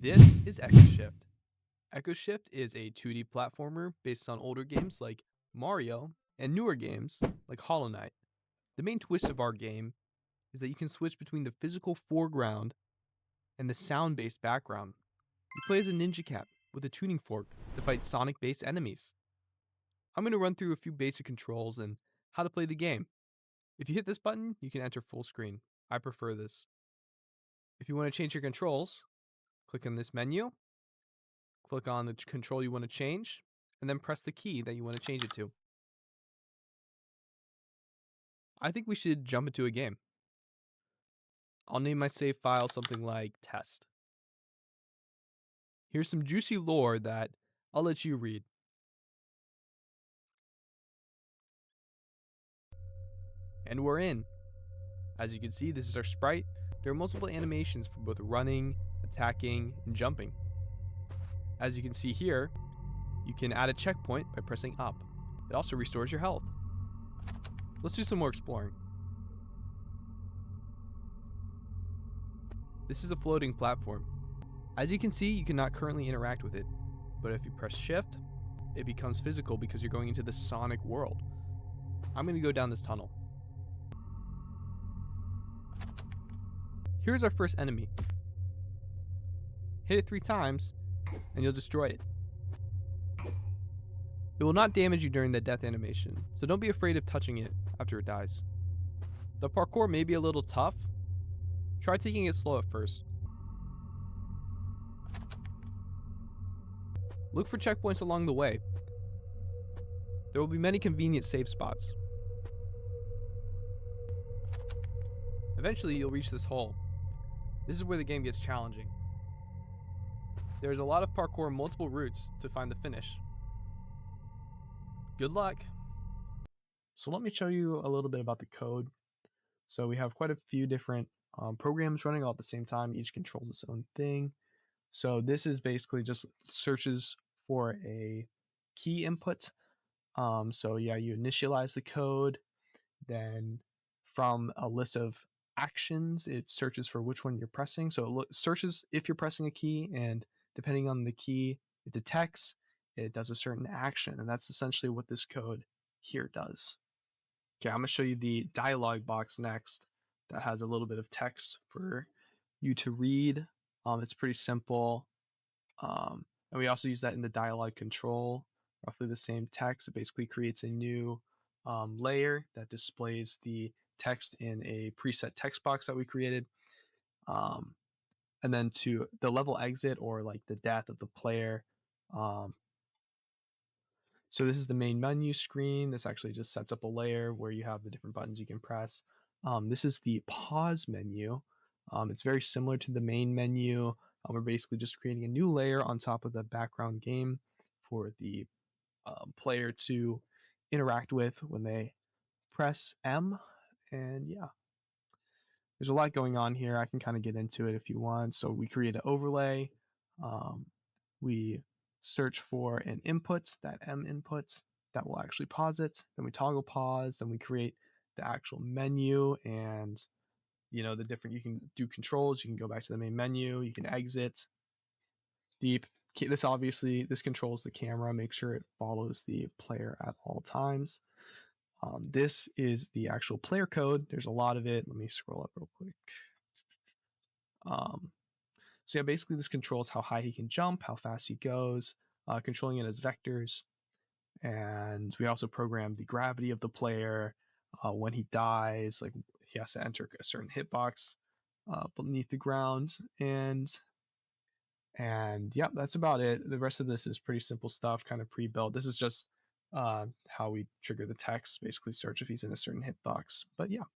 This is EchoShift. EchoShift is a 2D platformer based on older games like Mario and newer games like Hollow Knight. The main twist of our game is that you can switch between the physical foreground and the sound-based background. You play as a ninja cat with a tuning fork to fight Sonic-based enemies. I'm going to run through a few basic controls and how to play the game. If you hit this button, you can enter full screen. I prefer this. If you want to change your controls, click on this menu, click on the control you want to change, and then press the key that you want to change it to. I think we should jump into a game. I'll name my save file something like test. Here's some juicy lore that I'll let you read. And we're in. As you can see, this is our sprite. There are multiple animations for both running, attacking, and jumping. As you can see here, you can add a checkpoint by pressing up. It also restores your health. Let's do some more exploring. This is a floating platform. As you can see, you cannot currently interact with it, but if you press shift, it becomes physical because you're going into the Sonic world. I'm going to go down this tunnel. Here's our first enemy. Hit it 3 times, and you'll destroy it. It will not damage you during the death animation, so don't be afraid of touching it after it dies. The parkour may be a little tough. Try taking it slow at first. Look for checkpoints along the way. There will be many convenient save spots. Eventually, you'll reach this hole. This is where the game gets challenging. There's a lot of parkour and multiple routes to find the finish. Good luck! So let me show you a little bit about the code. So we have quite a few different programs running all at the same time. Each controls its own thing. So this is basically just searches for a key input. So yeah, you initialize the code. Then from a list of actions, it searches for which one you're pressing. So it searches if you're pressing a key, and depending on the key it detects, it does a certain action. And that's essentially what this code here does. Okay, I'm going to show you the dialog box next that has a little bit of text for you to read. It's pretty simple. And we also use that in the dialog control, roughly the same text. It basically creates a new layer that displays the text in a preset text box that we created. And then to the level exit, or like the death of the player. So this is the main menu screen. This actually just sets up a layer where you have the different buttons you can press. This is the pause menu. It's very similar to the main menu. We're basically just creating a new layer on top of the background game for the player to interact with when they press M. And yeah, there's a lot going on here. I can kind of get into it if you want. So we create an overlay. We search for an input, that M input, that will actually pause it. Then we toggle pause. Then we create the actual menu, and the different, you can do controls. You can go back to the main menu. You can exit. This controls the camera. Make sure it follows the player at all times. This is the actual player code. There's a lot of it. Let me scroll up real quick. So yeah, basically this controls how high he can jump, how fast he goes, controlling it as vectors. And we also program the gravity of the player. When he dies, like he has to enter a certain hitbox beneath the ground. And yeah, that's about it. The rest of this is pretty simple stuff, kind of pre-built. This is just how we trigger the text, basically search if he's in a certain hitbox. But yeah,